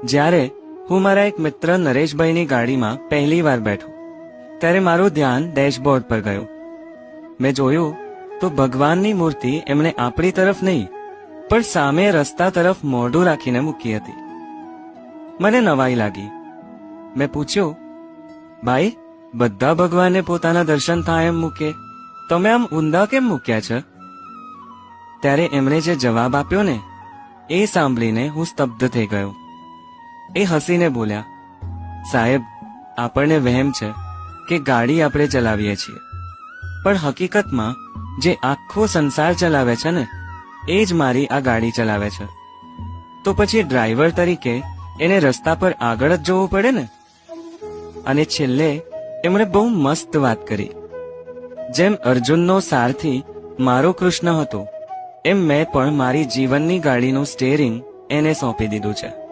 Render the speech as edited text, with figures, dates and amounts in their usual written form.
જ્યારે હું મારા એક મિત્ર નરેશભાઈની ગાડીમાં પહેલી વાર બેઠો ત્યારે મારું ધ્યાન ડેશબોર્ડ પર ગયું. મેં જોયું તો ભગવાનની મૂર્તિ એમણે આપણી તરફ નહીં પણ સામે રસ્તા તરફ મોઢું રાખીને મૂકી હતી. મને નવાઈ લાગી. મેં પૂછ્યું, ભાઈ, બધા ભગવાનને પોતાના દર્શન થાય એમ મૂકે, તમે આમ ઊંધા કેમ મૂક્યા છે? ત્યારે એમણે જે જવાબ આપ્યો ને એ સાંભળીને હું સ્તબ્ધ થઈ ગયો. એ હસીને બોલ્યા, સાહેબ, આપણને વહેમ છે કે ગાડી આપણે ચલાવીએ છીએ, પણ હકીકતમાં જે આખો સંસાર ચલાવે છે ને એ જ મારી આ ગાડી ચલાવે છે. તો પછી ડ્રાઈવર તરીકે એને રસ્તા પર આગળ જ જોવું પડે ને. અને છેલ્લે એમણે બહુ મસ્ત વાત કરી. જેમ અર્જુનનો સારથી મારો કૃષ્ણ હતો એમ મેં પણ મારી જીવનની ગાડીનું સ્ટેરિંગ એને સોંપી દીધું છે.